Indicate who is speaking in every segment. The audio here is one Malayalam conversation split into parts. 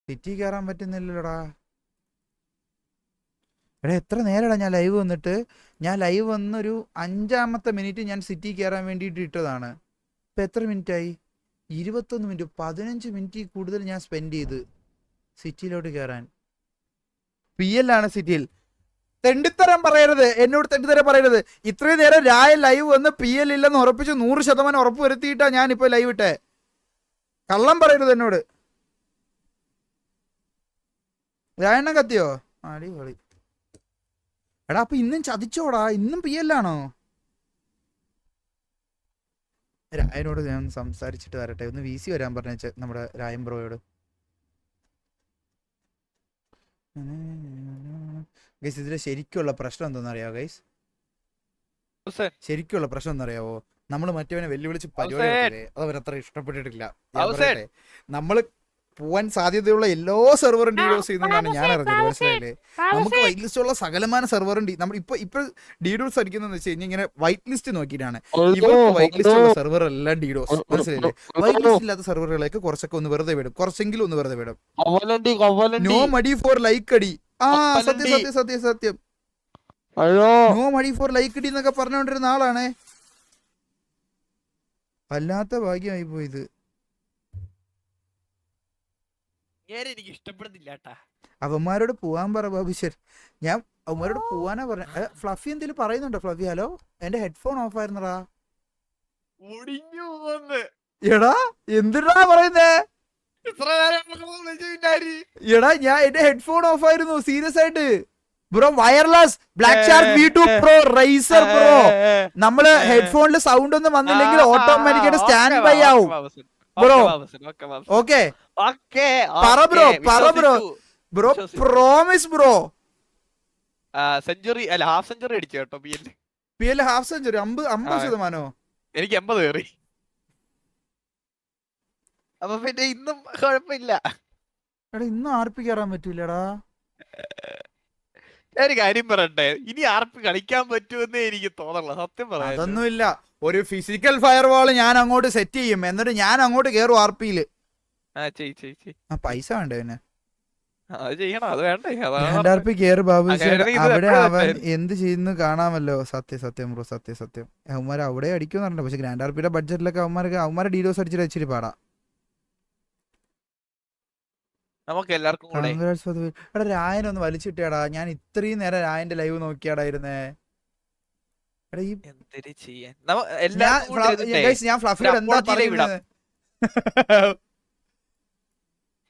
Speaker 1: സിറ്റി കയറാൻ പറ്റുന്നില്ലല്ലോടാ. എടാ എത്ര നേരടാ ഞാൻ ലൈവ് വന്നിട്ട്. ഞാൻ ലൈവ് വന്നൊരു 5-ാമത്തെ മിനിറ്റ് ഞാൻ സിറ്റി കയറാൻ വേണ്ടിയിട്ട് ഇട്ടതാണ്. ഇപ്പം എത്ര മിനിറ്റായി? 21 മിനിറ്റ്. 15 മിനിറ്റ് കൂടുതൽ ഞാൻ സ്പെൻഡ് ചെയ്ത് സിറ്റിയിലോട്ട് കയറാൻ. PL ആണ് സിറ്റിയിൽ. തെണ്ടിത്തരം പറയരുത്, എന്നോട് തെണ്ടിത്തരം പറയരുത്. ഇത്രയും നേരം രായ ലൈവ് വന്ന് PL ഇല്ലെന്ന് ഉറപ്പിച്ച് 100% ഉറപ്പ് വരുത്തിയിട്ടാ ഞാനിപ്പോൾ ലൈവ് ഇട്ടേ. കള്ളം പറയരുത് എന്നോട്. രായണ്ണൻ കത്തിയോ? അടിപൊളി. എടാ അപ്പൊ ഇന്നും ചതിച്ചോടാ? ഇന്നും PL ആണോ? രായനോട് ഞാൻ സംസാരിച്ചിട്ട് വരട്ടെ. ഒന്ന് VC വരാൻ പറഞ്ഞ നമ്മുടെ രായൻ ബ്രോയോട്. ഗൈസ് ഇതിലെ ശരിക്കുള്ള പ്രശ്നം എന്താണെന്നറിയാവോ ഗൈസ്? ശരിക്കുള്ള പ്രശ്നം എന്നറിയാവോ? നമ്മൾ മറ്റവനെ വെല്ലുവിളിച്ച് പരിപാടി അതവരത്ര ഇഷ്ടപ്പെട്ടിട്ടില്ല. ഞാൻ പറയട്ടെ, നമ്മള് പോവാൻ സാധ്യതയുള്ള എല്ലാ സെർവറും ഡീഡോസ് ചെയ്യുന്നതാണ് ഞാൻ അറിഞ്ഞത്. മനസ്സിലായില്ലേ? നമുക്ക് വൈറ്റ് ലിസ്റ്റ് ഉള്ള സകലമാന സെർവറും നമ്മൾ ഇപ്പൊ ഡീഡോസ് അടിക്കുന്നതെന്ന് വെച്ച് കഴിഞ്ഞാൽ ഇങ്ങനെ വൈറ്റ് ലിസ്റ്റ് നോക്കിയിട്ടാണ്. ഇവർക്ക് വൈറ്റ് ലിസ്റ്റ് ഉള്ള സെർവർ എല്ലാം ഡീഡോസ്. മനസ്സിലായില്ലേ? വൈറ്റ് ലിസ്റ്റ് ഇല്ലാത്ത സെർവറുകളൊക്കെ കുറച്ചൊക്കെ ഒന്ന് വെറുതെ വിടും, കുറച്ചെങ്കിലും ഒന്ന് വെറുതെ വിടും. നോ മടി ഫോർ ലൈക്ക് അടി. ആ സത്യം സത്യം സത്യം സത്യം. നോ മടി ഫോർ ലൈക്ക് അടി എന്നൊക്കെ പറഞ്ഞുകൊണ്ടിരുന്ന ആളാണേ. വല്ലാത്ത ഭാഗ്യമായി പോയത്.
Speaker 2: എനിക്ക് ഇഷ്ടപ്പെടുന്നില്ല.
Speaker 1: അവന്മാരോട് പോവാൻ പറ ബാബുശ്ശേർ. ഞാൻ അവന്മാരോട് പോവാനാ പറഞ്ഞ. ഫ്ലഫി എന്തെങ്കിലും പറയുന്നുണ്ടോ? ഫ്ലഫി ഹലോ, എന്റെ ഹെഡ്ഫോൺ ഓഫ് ആയിരുന്നടാ. എടാ എന്തിനാ പറയുന്നേ? എടാ ഞാൻ എന്റെ ഹെഡ്ഫോൺ ഓഫ് ആയിരുന്നു സീരിയസ് ആയിട്ട് bro. Wireless Black Shark V2 Pro Razer bro. നമ്മള് ഹെഡ്ഫോണിൽ സൗണ്ട് ഒന്നും വന്നില്ലെങ്കിൽ ഓട്ടോമാറ്റിക്കായിട്ട് സ്റ്റാൻഡ് ബൈ ആവും ബ്രോ. ഓക്കെ പറ ബ്രോ, പറ bro. Bro promise bro.
Speaker 2: Century അല്ല ഹാഫ് സെഞ്ചുറി അടിച്ചു കേട്ടോ
Speaker 1: PL ഹാഫ് സെഞ്ചുറി. 50%.
Speaker 2: എനിക്ക് 80 കയറി. അപ്പൊ പിന്നെ ഇന്നും കുഴപ്പമില്ല.
Speaker 1: എടാ ഇന്നും RP കയറാൻ പറ്റൂലടാ.
Speaker 2: ഒരു കാര്യം പറയട്ടെ, ഇനി RP കളിക്കാൻ പറ്റുമെന്നേ എനിക്ക് തോന്നല്ല. സത്യം പറയാം.
Speaker 1: അതൊന്നുമില്ല. ഒരു ഫിസിക്കൽ ഫയർ വാൾ ഞാൻ അങ്ങോട്ട് സെറ്റ് ചെയ്യും, എന്നിട്ട് ഞാൻ അങ്ങോട്ട് കയറും RPയില്. പൈസ വേണ്ടേ പിന്നെ? RP കയറി ബാബു. അവിടെ അവൻ എന്ത് ചെയ്യുന്നു കാണാമല്ലോ. സത്യം സത്യം ബ്രോ, സത്യം സത്യം. അവന്മാർ അവിടെ അടിക്കുമെന്ന് പറഞ്ഞിട്ട്. പക്ഷെ ഗ്രാൻഡ് RPയുടെ ബഡ്ജറ്റിലൊക്കെ അവന്മാരെ ഡീഡോസ് അടിച്ചിട്ട് ഇച്ചിരി പാടാ.
Speaker 2: നമുക്ക് എല്ലാവർക്കും
Speaker 1: എടാ രായനൊന്ന് വലിച്ചിട്ടേടാ. ഞാൻ ഇത്രയും നേരം രായന്റെ ലൈവ് നോക്കിയാടായിരുന്നേ. ഞാൻ ഫ്ലഫിയോട് എന്താ പറയുന്നത്?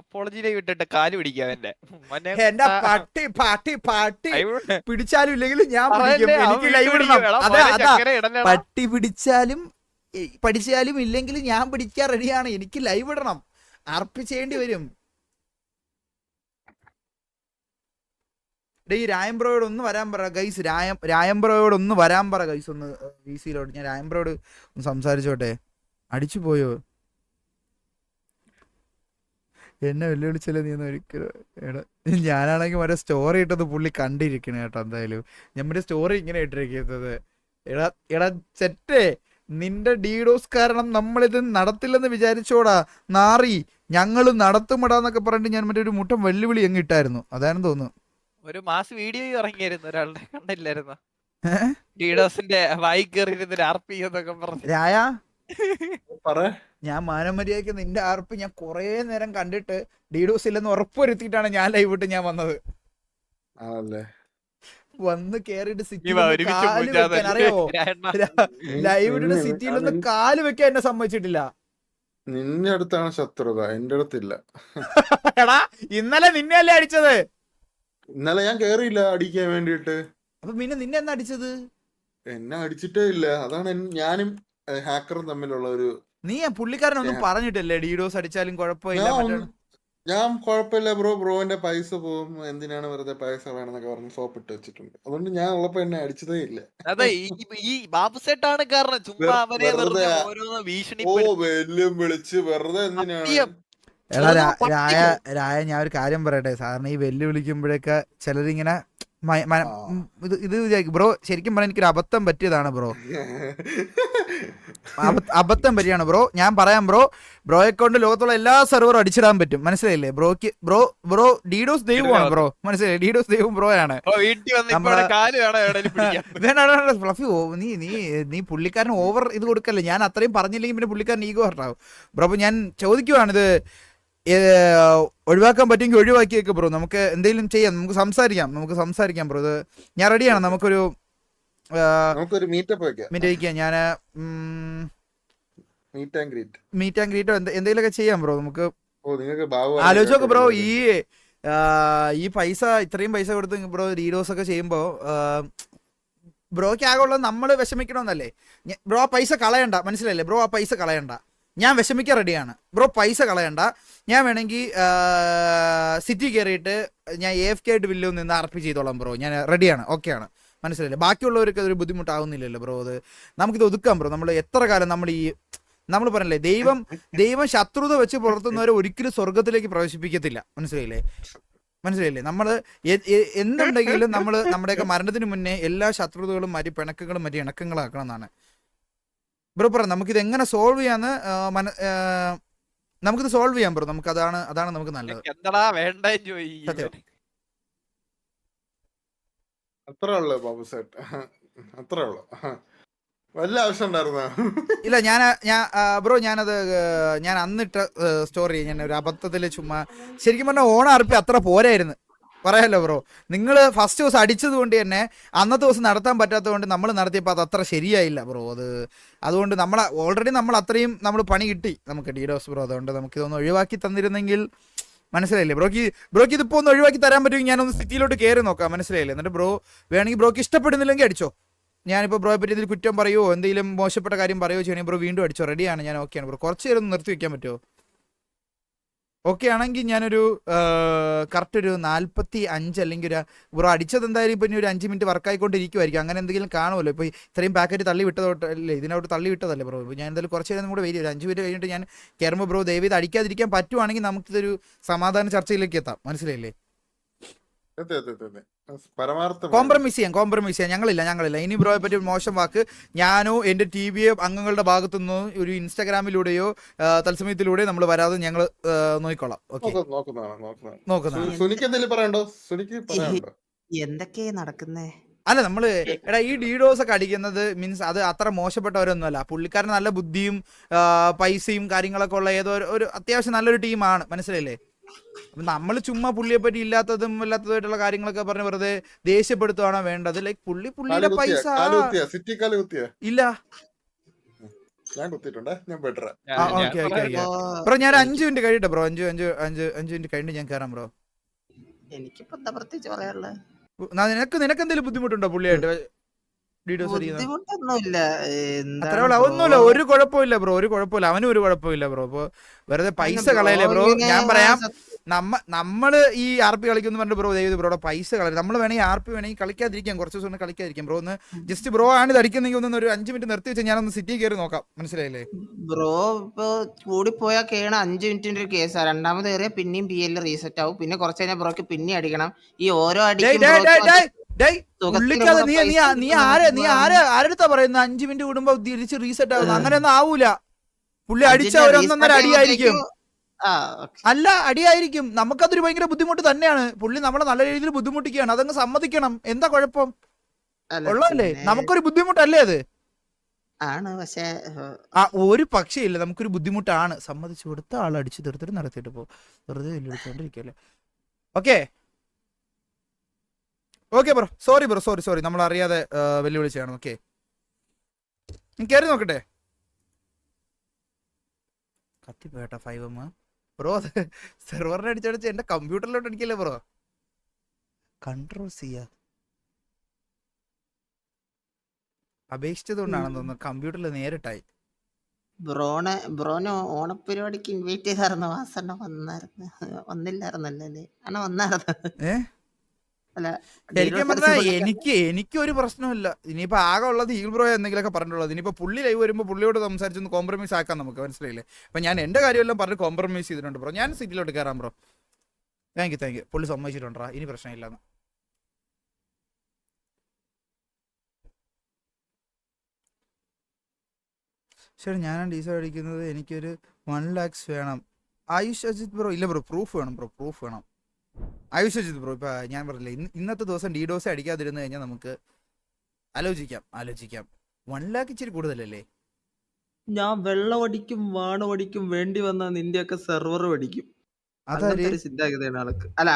Speaker 2: അപ്പോളജിയിലെ വിട്ടിട്ട് കാല് പിടിക്കാം.
Speaker 1: എന്റെ പട്ടി പട്ടി പട്ടി പിടിച്ചാലും ഇല്ലെങ്കിലും ഞാൻ എനിക്ക് ലൈവ് ഇടണം. അതാ പട്ടി പിടിച്ചാലും പഠിച്ചാലും ഇല്ലെങ്കിലും ഞാൻ പിടിക്കാൻ റെഡിയാണ്. എനിക്ക് ലൈവ് ഇടണം. അർപ്പിച്ചേണ്ടി വരും. ഈ രായം ബ്രോയോട് ഒന്ന് വരാൻ പറ ഗൈസ്. രായം ബ്രോയോട് ഒന്ന് വരാൻ പറ ഗൈസ്. ഒന്ന് VCയിലോട്ട്. ഞാൻ രായം ബ്രോയോട് ഒന്ന് സംസാരിച്ചോട്ടെ. അടിച്ചു പോയോ? എന്നെ വെല്ലുവിളിച്ചല്ലേ നീ ഒന്ന് ഒരിക്കലും. എടാ ഞാനാണെങ്കിൽ മറ്റേ സ്റ്റോറി ഇട്ടത് പുള്ളി കണ്ടിരിക്കണേ കേട്ടോ. എന്തായാലും ഞാൻ മറ്റേ സ്റ്റോറി ഇങ്ങനെ ഇട്ടിരിക്കുന്നത്. എടാ ചെറ്റേ, നിന്റെ ഡീഡോസ് കാരണം നമ്മളിത് നടത്തില്ലെന്ന് വിചാരിച്ചോടാ നാറി. ഞങ്ങൾ നടത്തുമടാന്നൊക്കെ പറഞ്ഞിട്ട് ഞാൻ മറ്റേ ഒരു മുട്ടം വെല്ലുവിളി അങ്ങ് ഇട്ടായിരുന്നു. അതാണെന്ന് തോന്നുന്നു.
Speaker 2: ഒരു മാസ് വീഡിയോ ഇറങ്ങിയായിരുന്നു ഒരാളുടെ, കണ്ടില്ലായിരുന്നു? ഡീഡോസിന്റെ വായിക്ക് കയറിയിരുന്ന RP എന്നൊക്കെ പറഞ്ഞു.
Speaker 1: രായ ഞാൻ മാനമര്യാദയ്ക്ക് നിന്റെ RP ഞാൻ കൊറേ നേരം കണ്ടിട്ട് ഡീഡോസ് ഇല്ലെന്ന് ഉറപ്പുവരുത്തിയിട്ടാണ് ഞാൻ ലൈവ് ഇട്ട് ഞാൻ വന്നത്. വന്ന് കേറിയിട്ട് സിറ്റിയിൽ അറിയാവോ? ലൈവ് ഇട്ടിട്ട് സിറ്റിയിലൊന്ന് കാല് വെക്കാൻ എന്നെ സമ്മതിച്ചിട്ടില്ല.
Speaker 3: നിന്റെ അടുത്താണ് ശത്രുത, എന്റെ അടുത്തില്ല.
Speaker 1: എടാ ഇന്നലെ നിന്നെ അല്ലേ അടിച്ചത്?
Speaker 3: ഇന്നലെ ഞാൻ കേറിയില്ല അടിക്കാൻ വേണ്ടിട്ട്.
Speaker 1: അപ്പൊ പിന്നെ നിന്നെ എന്നാ അടിച്ചത്?
Speaker 3: എന്നെ അടിച്ചിട്ടേ ഇല്ല. അതാണ് ഞാനും ഹാക്കറും തമ്മിലുള്ള ഒരു.
Speaker 1: നീ പുള്ളിക്കാരനൊന്നും പറഞ്ഞിട്ടല്ലേ ഡീഡോസ് അടിച്ചാലും കുഴപ്പമില്ല?
Speaker 3: ഞാൻ കുഴപ്പമില്ല ബ്രോ, ബ്രോന്റെ പൈസ പോകും, എന്തിനാണ് വെറുതെ പൈസ വേണമെന്നൊക്കെ പറഞ്ഞ് സോപ്പിട്ട് വെച്ചിട്ടുണ്ട്. അതുകൊണ്ട് ഞാൻ ഉള്ളപ്പോ എന്നെ അടിച്ചതേ ഇല്ല.
Speaker 2: അതെ ഈ ബാബു സെറ്റാണ് കാരണം. ചുമ്മാ അവരെ
Speaker 3: വിളിച്ച് വെറുതെ എന്തിനാണ്?
Speaker 1: എടാ രായ ഞാൻ ഒരു കാര്യം പറയട്ടെ. സാറിന് ഈ വെല്ലുവിളിക്കുമ്പോഴൊക്കെ ചിലരിങ്ങനെ ഇത് വിചാരിക്കും ബ്രോ. ശരിക്കും പറഞ്ഞാൽ എനിക്കൊരു അബദ്ധം പറ്റിയതാണ് ബ്രോ. അബദ്ധം പറ്റിയാണ് ബ്രോ. ഞാൻ പറയാം ബ്രോ, ബ്രോയെ കൊണ്ട് ലോകത്തുള്ള എല്ലാ സെർവറും അടിച്ചിടാൻ പറ്റും, മനസ്സിലായില്ലേ ബ്രോക്ക്? ബ്രോ ഡീഡോസ് ദൈവമാണ് ബ്രോ, മനസ്സിലായി? ഡീഡോസ് ദൈവം ബ്രോ ആണ്.
Speaker 2: വീട്ടിൽ വന്ന് ഇപ്പൊ ഇവിടെ കാല് വേണം എവിടെയെങ്കിലും പിടിക്കാൻ.
Speaker 1: വേണ്ട ഫ്ലഫി, നീ നീ നീ പുള്ളിക്കാരൻ ഓവർ ഇത് കൊടുക്കല്ലേ. ഞാൻ അത്രയും പറഞ്ഞില്ലെങ്കിൽ പിന്നെ പുള്ളിക്കാരൻ ഈഗോ ഹർട്ടാവും ബ്രോ. അപ്പൊ ഞാൻ ചോദിക്കുവാണിത്, ഒഴിവാക്കാൻ പറ്റുമെങ്കിൽ ഒഴിവാക്കിയേക്ക് ബ്രോ. നമുക്ക് എന്തെങ്കിലും ചെയ്യാം, നമുക്ക് സംസാരിക്കാം ബ്രോ. ഇത് ഞാൻ റെഡിയാണ്. നമുക്കൊരു
Speaker 3: മീറ്റപ്പ്
Speaker 1: വയ്ക്കാം. ഞാൻ മീറ്റ് ആൻഡ് ഗ്രീറ്റോ എന്തെങ്കിലുമൊക്കെ ചെയ്യാം ബ്രോ. നമുക്ക് ആലോചിച്ചോക്കെ ബ്രോ. ഈ പൈസ, ഇത്രയും പൈസ കൊടുത്ത് ബ്രോ ഡീഡോസ് ഒക്കെ ചെയ്യുമ്പോ ബ്രോയ്ക്ക് ആകെ ഉള്ളത് നമ്മൾ വിഷമിക്കണമെന്നല്ലേ ബ്രോ? ആ പൈസ കളയണ്ട, മനസ്സിലായില്ലേ ബ്രോ? ആ പൈസ കളയണ്ട, ഞാൻ വിഷമിക്കാൻ റെഡിയാണ് ബ്രോ. പൈസ കളയണ്ട. ഞാൻ വേണമെങ്കിൽ സിറ്റി കയറിയിട്ട് ഞാൻ AFK ആയിട്ട് വില്ലോ നിന്ന് RP ചെയ്തോളാം ബ്രോ. ഞാൻ റെഡിയാണ്, ഓക്കെയാണ്, മനസ്സിലായില്ലേ? ബാക്കിയുള്ളവർക്ക് അതൊരു ബുദ്ധിമുട്ടാവുന്നില്ലല്ലോ ബ്രോ. അത് നമുക്കിത് ഒതുക്കാം ബ്രോ. നമ്മൾ എത്ര കാലം നമ്മൾ പറഞ്ഞല്ലേ, ദൈവം ശത്രുത വെച്ച് പുലർത്തുന്നവരെ ഒരിക്കലും സ്വർഗത്തിലേക്ക് പ്രവേശിപ്പിക്കത്തില്ല, മനസ്സിലായില്ലേ? നമ്മൾ എന്തുണ്ടെങ്കിലും നമ്മുടെയൊക്കെ മരണത്തിന് മുന്നേ എല്ലാ ശത്രുതകളും മറ്റ് പിണക്കുകളും മറ്റ് ഇണക്കങ്ങളാക്കണം എന്നാണ് ബ്രോ പറയാം. നമുക്കിത് എങ്ങനെ സോൾവ് ചെയ്യാന്ന് നമുക്കിത് സോൾവ് ചെയ്യാം ബ്രോ. നമുക്ക് അതാണ് നമുക്ക് നല്ലത്.
Speaker 2: എന്താടാ വേണ്ട
Speaker 1: സത്യം.
Speaker 3: അത്രേ ഉള്ളു ബാബു സേട്ട്, അത്രേ ഉള്ളു. വല്ല ആവശ്യം ഉണ്ടായിരുന്ന
Speaker 1: ഇല്ല. ബ്രോ ഞാൻ അന്നിട്ട സ്റ്റോറി ഞാൻ ഒരു അബദ്ധത്തില് ചുമ്മാ, ശരിക്കും പറഞ്ഞാൽ ഓണം RP അത്ര പോരായിരുന്നു പറയാലോ ബ്രോ. നിങ്ങൾ ഫസ്റ്റ് ദിവസം അടിച്ചത് കൊണ്ട് തന്നെ അന്നത്തെ ദിവസം നടത്താൻ പറ്റാത്തത് കൊണ്ട് നമ്മൾ നടത്തിയപ്പോൾ അത് അത്ര ശരിയായില്ല ബ്രോ. അതുകൊണ്ട് ഓൾറെഡി നമ്മൾ അത്രയും പണി കിട്ടി നമുക്ക് ഡീഡോസ് ബ്രോ. അതുകൊണ്ട് നമുക്കിതൊന്ന് ഒഴിവാക്കി തന്നിരുന്നെങ്കിൽ, മനസ്സിലായില്ലേ ബ്രോക്ക് ഇതിപ്പോൾ ഒന്ന് ഒഴിവാക്കി തരാൻ പറ്റുമെങ്കിൽ ഞാനൊന്ന് സിറ്റിയിലോട്ട് കയറി നോക്കാം, മനസ്സിലായില്ലേ? എന്നിട്ട് ബ്രോ വേണമെങ്കിൽ ബ്രോക്ക് ഇഷ്ടപ്പെടുന്നില്ലെങ്കിൽ അടിച്ചോ. ഞാനിപ്പോൾ ബ്രോയെ പറ്റി ഇതിൽ കുറ്റം പറയുമോ എന്തെങ്കിലും മോശപ്പെട്ട കാര്യം പറയുമോ ചെയ്യണമെങ്കിൽ ബ്രോ വീണ്ടും അടിച്ചോ. റെഡിയാണ്, ഞാൻ ഓക്കെയാണ് ബ്രോ. കുറച്ച് നേരം ഒന്ന് നിർത്തി വെക്കാൻ പറ്റുമോ? ഓക്കെ ആണെങ്കിൽ ഞാനൊരു കറക്റ്റ് ഒരു 45 അല്ലെങ്കിൽ ബ്രോ അടിച്ചത് എന്തായാലും ഇപ്പം ഇനി ഒരു 5 മിനിറ്റ് വർക്കായിക്കൊണ്ടിരിക്കുമായിരിക്കും. അങ്ങനെ എന്തെങ്കിലും കാണുമല്ലോ. ഇപ്പോൾ ഇത്രയും പാക്കറ്റ് തള്ളി വിട്ടതോട്ടല്ലേ, ഇതിനോട്ട് തള്ളി വിട്ടതല്ലേ ബ്രോ. ഇപ്പോൾ ഞാൻ എന്തായാലും കുറച്ച് നേരം കൂടെ വെയിറ്റ് ചെയ്യും. 5 മിനിറ്റ് കഴിഞ്ഞിട്ട് ഞാൻ കയറുമ്പോൾ ബ്രോ ദയവ് ഇത് അടിക്കാതിരിക്കാൻ പറ്റുവാണെങ്കിൽ നമുക്കിതൊരു സമാധാന ചർച്ചയിലേക്ക് എത്താം, മനസ്സിലായില്ലേ? കോംപ്രമൈസ് ചെയ്യാം. ഞങ്ങളില്ല. ഇനി ബ്രോയെ പറ്റി മോശം വാക്ക് ഞാനോ എൻ്റെ TV അംഗങ്ങളുടെ ഭാഗത്തുനിന്നോ ഒരു ഇൻസ്റ്റാഗ്രാമിലൂടെയോ തത്സമയത്തിലൂടെയോ നമ്മൾ വരാതെ ഞങ്ങൾ നോക്കിക്കോളാം. ഓക്കെ,
Speaker 4: എന്തൊക്കെയാ നടക്കുന്നേ?
Speaker 1: അല്ല നമ്മള് ഈ ഡീഡോസ് ഒക്കെ അടിക്കുന്നത് മീൻസ് അത് അത്ര മോശപ്പെട്ടവരൊന്നും അല്ല. പുള്ളിക്കാരൻ നല്ല ബുദ്ധിയും പൈസയും കാര്യങ്ങളൊക്കെ ഉള്ള ഏതോ ഒരു അത്യാവശ്യം നല്ലൊരു ടീമാണ്, മനസ്സിലായില്ലേ? നമ്മൾ ചുമ്മാ പുള്ളിയെ പറ്റി ഇല്ലാത്തതായിട്ടുള്ള കാര്യങ്ങളൊക്കെ പറഞ്ഞ് വെറുതെ ദേഷ്യപ്പെടുത്തുവാണോ വേണ്ടത്? ലൈക്ക് പുള്ളിയുടെ പൈസ ഇല്ല. ബ്രോ ഞാൻ 5 മിനിറ്റ് കഴിയട്ടെ ബ്രോ. 5 മിനിറ്റ് കഴിഞ്ഞിട്ട് ഞാൻ കയറാം ബ്രോ.
Speaker 4: എനിക്കിപ്പോ എന്താ പ്രത്യേകിച്ച് പറയാനുള്ളത്?
Speaker 1: നിനക്ക് എന്തെങ്കിലും ബുദ്ധിമുട്ടുണ്ടോ പുള്ളിയായിട്ട്?
Speaker 4: ബുദ്ധിമുട്ടൊന്നുമില്ല.
Speaker 1: ഒന്നുമില്ല, ഒരു കുഴപ്പമില്ല ബ്രോ, ഒരു കുഴപ്പമില്ല. അവനും ഒരു കുഴപ്പമില്ല ബ്രോ. ഇപ്പൊ വെറുതെ പൈസ കളയല്ലേ ബ്രോ. ഞാൻ പറയാം, നമ്മള് ഈ RP കളിക്കുന്നു പറഞ്ഞിട്ട് ബ്രോ ദൈവം ബ്രോയുടെ പൈസ കളയും. നമ്മൾ വേണമെങ്കിൽ RP വേണമെങ്കിൽ കളിക്കാതിരിക്കാം, കുറച്ച് ദിവസം കളിക്കാതിരിക്കാം ബ്രോ. ഒന്ന് ജസ്റ്റ് ബ്രോ ആണ് ഇത് അടിക്കുന്നെങ്കിൽ ഒന്ന് ഒരു 5 മിനിറ്റ് നിർത്തി വെച്ചാൽ ഞാനൊന്ന് സിറ്റി കയറി നോക്കാം, മനസ്സിലായില്ലേ?
Speaker 4: ബ്രോ ഇപ്പൊ കൂടിപ്പോയാ കേണ 5 മിനിറ്റിന്റെ ഒരു കേസാ. രണ്ടാമത് കയറിയാ പിന്നെയും PL റീസെറ്റ് ആവും. പിന്നെ കുറച്ച് കഴിഞ്ഞാൽ ബ്രോക്ക് പിന്നെ അടിക്കണം. ഈ ഓരോ
Speaker 1: നീ ആരെടുത്താ പറയുന്നത് 5 മിനിറ്റ് കൂടുമ്പോ തിരിച്ച് റീസെറ്റ് ആവുന്നു? അങ്ങനെയൊന്നും ആവൂല. പുള്ളി അടിച്ച ഒരു 1.5 അടിയായിരിക്കും. അല്ല, അടിയായിരിക്കും. നമുക്കതൊരു ഭയങ്കര ബുദ്ധിമുട്ട് തന്നെയാണ്. പുള്ളി നമ്മളെ നല്ല രീതിയിൽ ബുദ്ധിമുട്ടിക്കുകയാണ്, അതങ്ങ് സമ്മതിക്കണം. എന്താ കുഴപ്പം? ഉള്ളതല്ലേ, നമുക്കൊരു ബുദ്ധിമുട്ടല്ലേ അത്?
Speaker 4: ആണ്. പക്ഷേ
Speaker 1: ഒരു പക്ഷേ ഇല്ല, നമുക്കൊരു ബുദ്ധിമുട്ടാണ്. സമ്മതിച്ചു കൊടുത്ത ആൾ അടിച്ചു തീർത്തിട്ട് നടത്തിയിട്ട് പോ, വെറുതെ വെല്ലുവിളിച്ചോണ്ടിരിക്കല്ലേ. ഓക്കെ ബ്രോ, സോറി നമ്മൾ അറിയാതെ വെല്ലുവിളിച്ചാണ്. ഓക്കെ, കയറി നോക്കട്ടെ. കത്തിപ്പോട്ടാ 5M ബ്രോ. സെർവറിനെ അടിച്ചടിച്ച് എന്റെ കമ്പ്യൂട്ടറിലോട്ട് അടിക്കല്ലേ ബ്രോ. കൺട്രോൾ ചെയ്യാ അപേക്ഷിച്ചത് കൊണ്ടാണെന്ന് തോന്നുന്നു കമ്പ്യൂട്ടറിൽ നേരിട്ടായി.
Speaker 4: ബ്രോനെ ഓണപരിപാടിക്ക് ഇൻവൈറ്റ് ചെയ്തായിരുന്നു. വാസണ്ണ വന്നില്ലായിരുന്നല്ലേ? ആണോ? വന്നായിരുന്നു.
Speaker 1: ശരിക്കും പറഞ്ഞാൽ എനിക്കൊരു പ്രശ്നമില്ല. ഇനിയിപ്പോ ആകെ ഉള്ളത് ഈഗിൾ ബ്രോ എന്തെങ്കിലുമൊക്കെ പറഞ്ഞിട്ടുള്ളത്. ഇനിയിപ്പോ പുള്ളി ലൈവ് വരുമ്പോൾ പുള്ളിയോട് സംസാരിച്ചൊന്ന് കോംപ്രമൈസ് ആക്കാം നമുക്ക്, മനസ്സിലായില്ലേ? അപ്പൊ ഞാൻ എന്റെ കാര്യമെല്ലാം പറഞ്ഞ് കോംപ്രമൈസ് ചെയ്തിട്ടുണ്ട് ബ്രോ. ഞാൻ സിറ്റിയിലോട്ട് കയറാം ബ്രോ. Thank U. പുള്ളി സമ്മതിച്ചിട്ടുണ്ടാ, ഇനി പ്രശ്നമില്ലാന്ന്. ശരി ഞാനാണ് ഡീസൽ അടിക്കുന്നത്, എനിക്കൊരു 1 lakhs വേണം. ആയുഷ് അജിത് ബ്രോ ഇല്ല ബ്രോ, പ്രൂഫ് വേണം ബ്രോ, പ്രൂഫ് വേണം. ആയുഷ് അജിത് ബ്രോ ഇപ്പം ഞാൻ പറഞ്ഞില്ലേ, ഇന്നത്തെ ദിവസം DDoS അടിക്കാതിരുന്നു കഴിഞ്ഞാൽ നമുക്ക് ആലോചിക്കാം. 1 lakh ഇച്ചിരി കൂടുതലല്ലേ?
Speaker 5: ഞാൻ വെള്ളം അടിക്കും, വാണം അടിക്കും, വേണ്ടി വന്നാൽ നിന്റെയൊക്കെ സെർവർ അടിക്കും.
Speaker 1: അതാര്
Speaker 5: അങ്ങനത്തെ ഒരു ചിന്താഗതിയാണ് ആൾക്ക്. അല്ല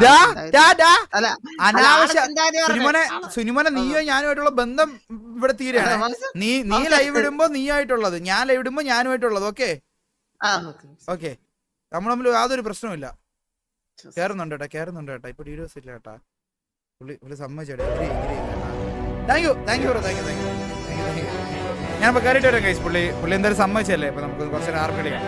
Speaker 1: ഡാ,
Speaker 5: ചിന്താഗതി-
Speaker 1: ഡാ, ഡാ.
Speaker 4: അല്ല
Speaker 1: അനാവശ്യ
Speaker 4: ചിന്താഗതി പറഞ്ഞത്.
Speaker 1: സുനിമോനെ നീയോ ഞാനുമായിട്ടുള്ള ബന്ധം ഇവിടെ തീരെയാണ്. നീ ലൈവ് ഇടുമ്പോ നീയായിട്ടുള്ളത്, ഞാൻ ലൈവ് ഇടുമ്പോ ഞാനുമായിട്ടുള്ളത്. ഓക്കെ ഓക്കെ, നമ്മൾ തമ്മിൽ യാതൊരു പ്രശ്നമില്ല. കേറുന്നുണ്ട് കേട്ടാ. ഇപ്പൊ DDoS ഇല്ല കേട്ടാ. പുള്ളി സമ്മതിച്ചേട്ടാ. Thank you bro, thank you. ഞാൻ ഇപ്പൊ കയറിയിട്ട് വരാം ഗൈസ്. പുള്ളി എന്തായാലും സമ്മതിച്ചല്ലേ. ഇപ്പൊ നമുക്ക് കുറച്ച് നേരം ആർക്ക് കളിക്കാം.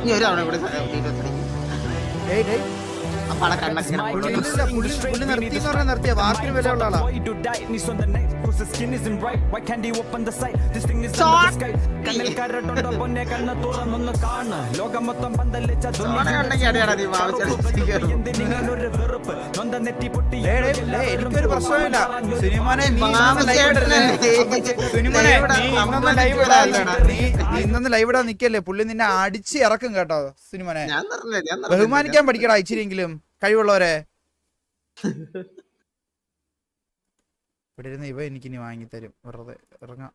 Speaker 4: ഇനി ഒരാളെ കൂടെ DDoS അടിക്കും. അപ്പൊ ആളെ കണ്ണൊക്കെ ഇങ്ങനെ
Speaker 1: പുള്ളി
Speaker 4: പൊട്ടും.
Speaker 1: ഇല്ലില്ല, പുള്ളി നിർത്തി എന്ന് പറഞ്ഞാൽ നിർത്തിയ വാക്കിന് വിലയുള്ള ആളാ.
Speaker 4: ഉണ്ടെങ്കിൽ അടിയാടാ നീ ഭാവിച്ചടിച്ചിരിക്കുന്നു.
Speaker 1: എനിക്കൊരു പ്രശ്നമില്ല. സിനിമനെ ഇന്നൊന്ന് ലൈവ് ഇടാൻ നിക്കല്ലേ. പുള്ളി നിന്നെ അടിച്ച് ഇറക്കും കേട്ടോ. സിനിമനെ
Speaker 4: ഞാൻ പറഞ്ഞില്ലേ,
Speaker 1: ബഹുമാനിക്കാൻ പഠിക്കടാ ഇച്ചിരിയെങ്കിലും, കഴിവുള്ളവരെ. ഇവിടെ ഇരുന്ന് ഇവ എനിക്കിനി വാങ്ങിത്തരും. വെറുതെ ഇറങ്ങാം.